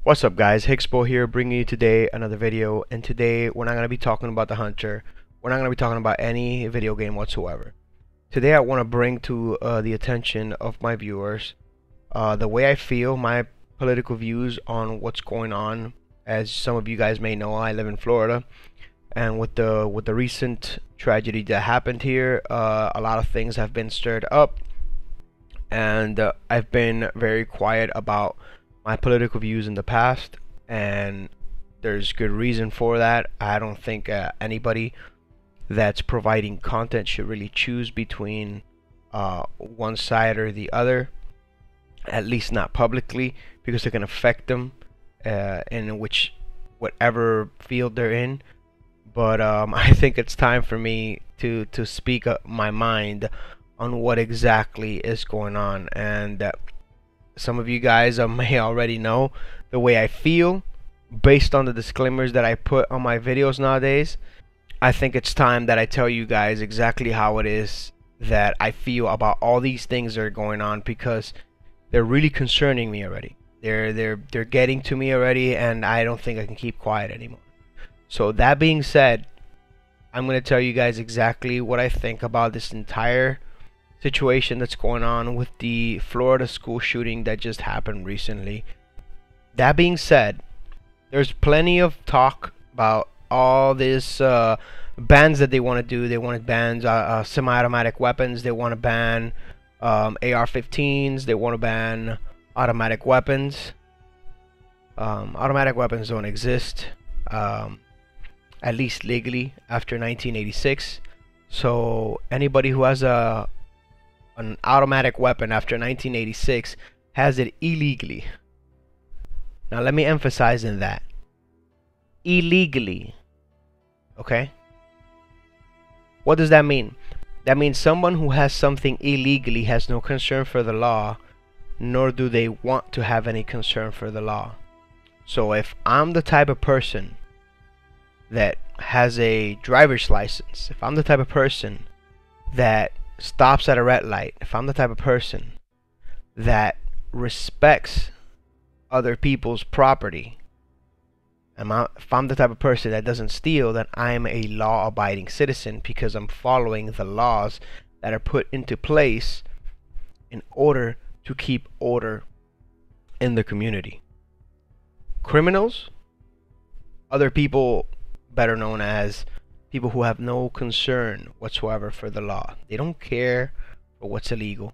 What's up guys, HIGSBO here bringing you today another video, and today we're not going to be talking about the Hunter. We're not going to be talking about any video game whatsoever. Today I want to bring to the attention of my viewers the way I feel, my political views on what's going on. As some of you guys may know, I live in Florida, and with the recent tragedy that happened here, a lot of things have been stirred up, and I've been very quiet about my political views in the past, and there's good reason for that. I don't think anybody that's providing content should really choose between one side or the other, at least not publicly, because it can affect them in whatever field they're in. But I think it's time for me to speak up my mind on what exactly is going on, and some of you guys may already know the way I feel based on the disclaimers that I put on my videos nowadays. I think it's time that I tell you guys exactly how it is that I feel about all these things that are going on, because they're really concerning me already. They're getting to me already, and I don't think I can keep quiet anymore. So that being said, I'm going to tell you guys exactly what I think about this entire situation that's going on with the Florida school shooting that just happened recently. That being said, there's plenty of talk about all this bans that they want to do. They want to ban semi-automatic weapons. They want to ban AR-15s. They want to ban automatic weapons. Automatic weapons don't exist, at least legally, after 1986. So anybody who has an automatic weapon after 1986 has it illegally. Now let me emphasize in that. Illegally. Okay? What does that mean? That means someone who has something illegally has no concern for the law, nor do they want to have any concern for the law. So if I'm the type of person that has a driver's license, if I'm the type of person that stops at a red light, if I'm the type of person that respects other people's property, if I'm the type of person that doesn't steal, then I'm a law-abiding citizen, because I'm following the laws that are put into place in order to keep order in the community. Criminals, other people better known as people who have no concern whatsoever for the law. They don't care for what's illegal.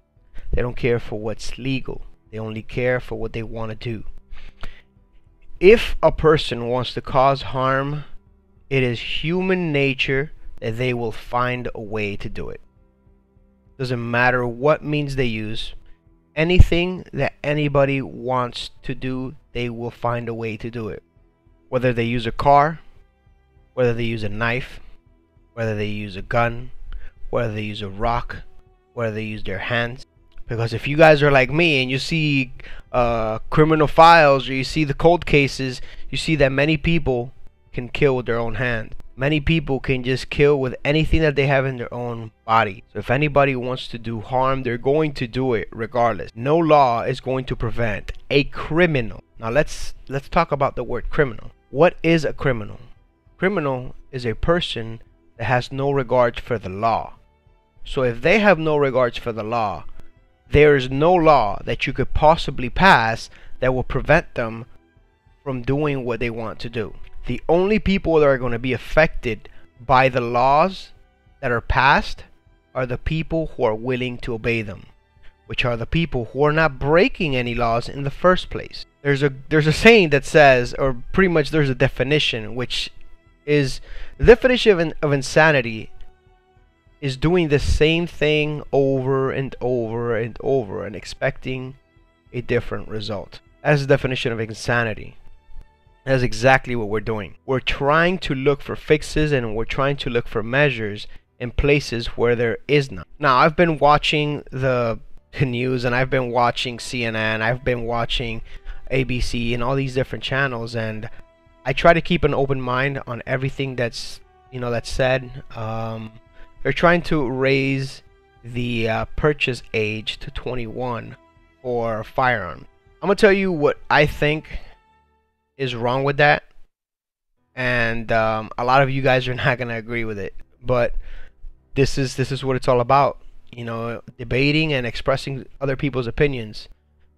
They don't care for what's legal. They only care for what they want to do. If a person wants to cause harm, it is human nature that they will find a way to do it. Doesn't matter what means they use. Anything that anybody wants to do, they will find a way to do it. Whether they use a car, whether they use a knife, whether they use a gun, whether they use a rock, whether they use their hands. Because if you guys are like me and you see criminal files, or you see the cold cases, you see that many people can kill with their own hand. Many people can just kill with anything that they have in their own body. So if anybody wants to do harm, they're going to do it regardless. No law is going to prevent a criminal. Now let's talk about the word criminal. What is a criminal? Criminal is a person that has no regards for the law. So if they have no regards for the law, there is no law that you could possibly pass that will prevent them from doing what they want to do. The only people that are going to be affected by the laws that are passed are the people who are willing to obey them, which are the people who are not breaking any laws in the first place. There's a saying that says, or pretty much there's a definition, which is the definition of insanity is doing the same thing over and over and over and expecting a different result. That's the definition of insanity. That's exactly what we're doing. We're trying to look for fixes, and we're trying to look for measures in places where there is none. Now, I've been watching the news, and I've been watching CNN, I've been watching ABC and all these different channels, and I try to keep an open mind on everything that's said. They're trying to raise the purchase age to 21 for firearms. I'm gonna tell you what I think is wrong with that, and a lot of you guys are not gonna agree with it. But this is what it's all about. You know, debating and expressing other people's opinions.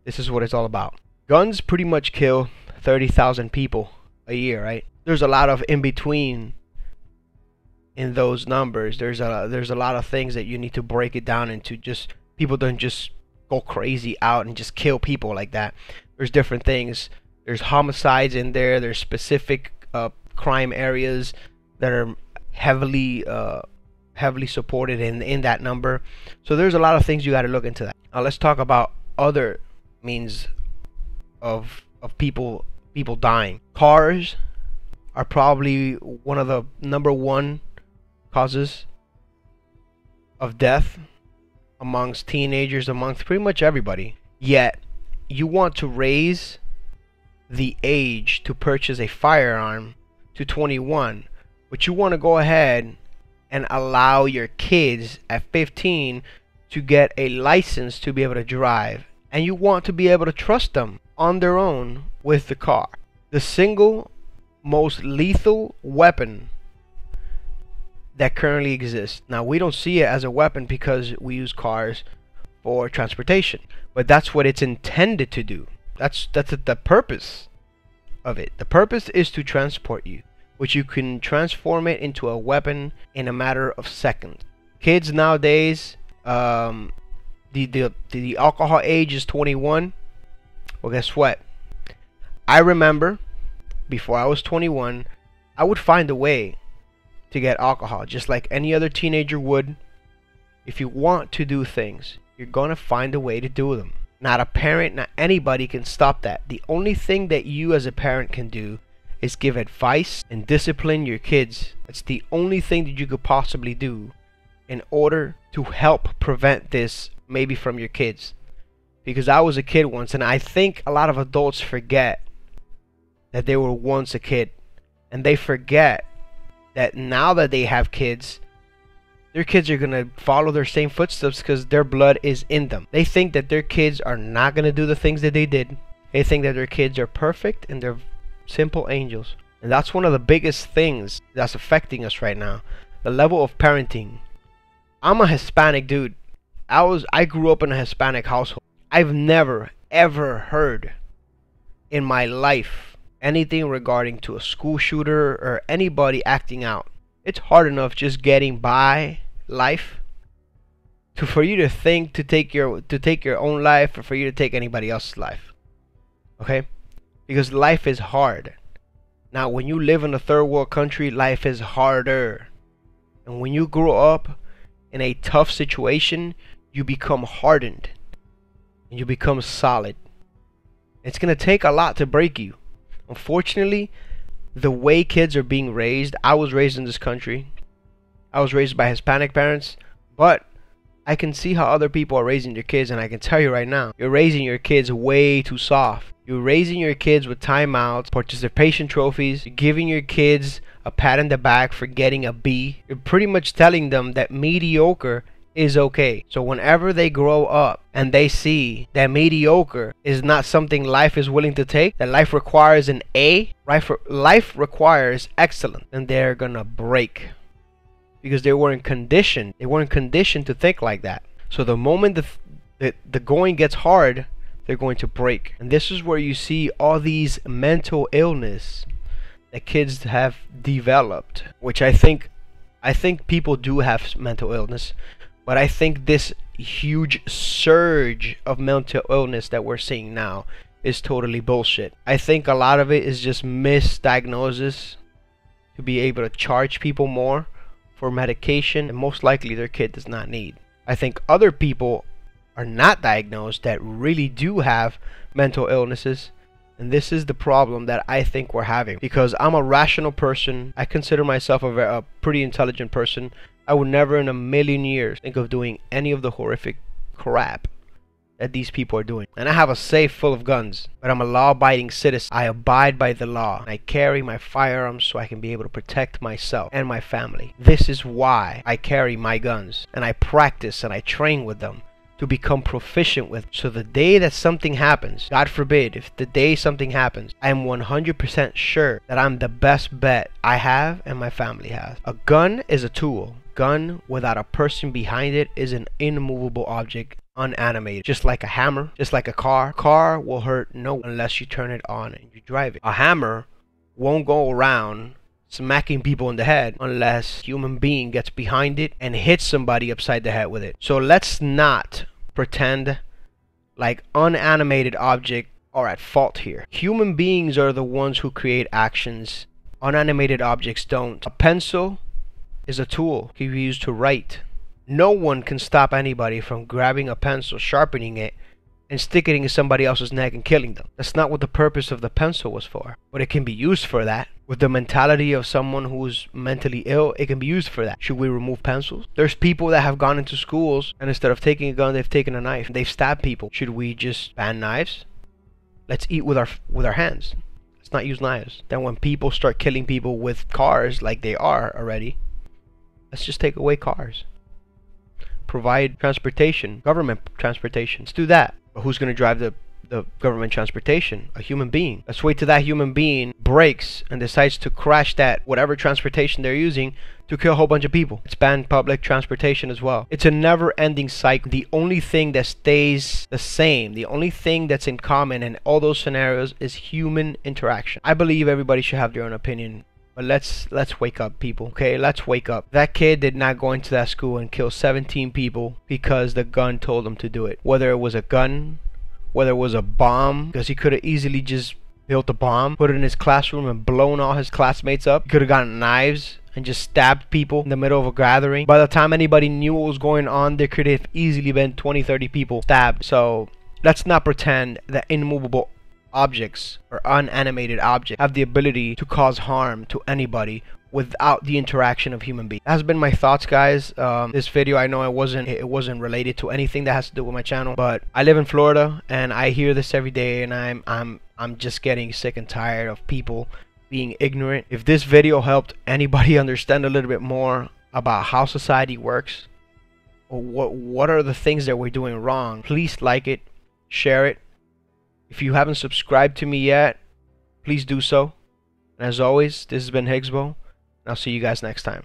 This is what it's all about. Guns pretty much kill 30,000 people a year, right? There's a lot of in between in those numbers. There's a lot of things that you need to break it down into. Just people don't just go crazy out and just kill people like that. There's different things. There's homicides in there. There's specific crime areas that are heavily supported in that number. So there's a lot of things you got to look into that. Now let's talk about other means of people dying. Cars are probably one of the number one causes of death amongst teenagers, amongst pretty much everybody. Yet you want to raise the age to purchase a firearm to 21, but you want to go ahead and allow your kids at 15 to get a license to be able to drive, and you want to be able to trust them on their own with the car. The single most lethal weapon that currently exists. Now, we don't see it as a weapon because we use cars for transportation, but that's what it's intended to do. That's the purpose of it. The purpose is to transport you, which you can transform it into a weapon in a matter of seconds. Kids nowadays, the alcohol age is 21. Well, guess what? I remember before I was 21, I would find a way to get alcohol, just like any other teenager would. If you want to do things, you're gonna find a way to do them. Not a parent, not anybody can stop that. The only thing that you as a parent can do is give advice and discipline your kids. That's the only thing that you could possibly do in order to help prevent this, maybe from your kids. Because I was a kid once, and I think a lot of adults forget that they were once a kid, and they forget that now that they have kids, their kids are gonna follow their same footsteps because their blood is in them. They think that their kids are not gonna do the things that they did. They think that their kids are perfect and they're simple angels. And that's one of the biggest things that's affecting us right now. The level of parenting. I'm a Hispanic dude. I grew up in a Hispanic household. I've never ever heard in my life anything regarding to a school shooter or anybody acting out. It's hard enough just getting by life for you to think to take your own life, or for you to take anybody else's life. Okay? Because life is hard. Now, when you live in a third world country, life is harder. And when you grow up in a tough situation, you become hardened and you become solid. It's gonna take a lot to break you. Unfortunately, the way kids are being raised, I was raised in this country. I was raised by Hispanic parents, but I can see how other people are raising their kids, and I can tell you right now, you're raising your kids way too soft. You're raising your kids with timeouts, participation trophies. You're giving your kids a pat in the back for getting a B. You're pretty much telling them that mediocre is okay. So whenever they grow up and they see that mediocre is not something life is willing to take, that life requires an A, life requires excellence, then they're gonna break. Because they weren't conditioned. They weren't conditioned to think like that. So the moment the going gets hard, they're going to break. And this is where you see all these mental illness that kids have developed, which I think people do have mental illness, but I think this huge surge of mental illness that we're seeing now is totally bullshit. I think a lot of it is just misdiagnosis to be able to charge people more for medication, and most likely their kid does not need. I think other people are not diagnosed that really do have mental illnesses, and this is the problem that I think we're having. Because I'm a rational person, I consider myself a pretty intelligent person. I would never in a million years think of doing any of the horrific crap that these people are doing. And I have a safe full of guns, but I'm a law-abiding citizen. I abide by the law. I carry my firearms so I can be able to protect myself and my family. This is why I carry my guns, and I practice and I train with them, to become proficient with. So the day that something happens, God forbid, if the day something happens, I am 100% sure that I'm the best bet I have and my family has. A gun is a tool. Gun without a person behind it is an immovable object, unanimated. Just like a hammer, just like a car. Car will hurt no one unless you turn it on and you drive it. A hammer won't go around smacking people in the head unless a human being gets behind it and hits somebody upside the head with it. So let's not pretend like unanimated objects are at fault here. Human beings are the ones who create actions. Unanimated objects don't. A pencil is a tool can be used to write. No one can stop anybody from grabbing a pencil, sharpening it, and sticking it in somebody else's neck and killing them. That's not what the purpose of the pencil was for. But it can be used for that. With the mentality of someone who's mentally ill, it can be used for that. Should we remove pencils? There's people that have gone into schools and instead of taking a gun, they've taken a knife. They've stabbed people. Should we just ban knives? Let's eat with our hands. Let's not use knives. Then when people start killing people with cars like they are already, let's just take away cars. Provide transportation, government transportation. Let's do that. But who's going to drive the government transportation? A human being. Let's wait till that human being breaks and decides to crash that whatever transportation they're using to kill a whole bunch of people. It's ban public transportation as well. It's a never-ending cycle. The only thing that stays the same, the only thing that's in common in all those scenarios is human interaction. I believe everybody should have their own opinion. But let's wake up, people. Okay, let's wake up. That kid did not go into that school and kill 17 people because the gun told him to do it. Whether it was a gun, whether it was a bomb, because he could have easily just built a bomb, put it in his classroom and blown all his classmates up. He could have gotten knives and just stabbed people in the middle of a gathering. By the time anybody knew what was going on, there could have easily been 20, 30 people stabbed. So let's not pretend that immovable objects or unanimated objects have the ability to cause harm to anybody without the interaction of human beings. That has been my thoughts, guys. This video, I know it wasn't related to anything that has to do with my channel, but I live in Florida and I hear this every day, and I'm just getting sick and tired of people being ignorant. If this video helped anybody understand a little bit more about how society works, or what are the things that we're doing wrong, please like it, share it. If you haven't subscribed to me yet, please do so. And as always, this has been HIGSBO, and I'll see you guys next time.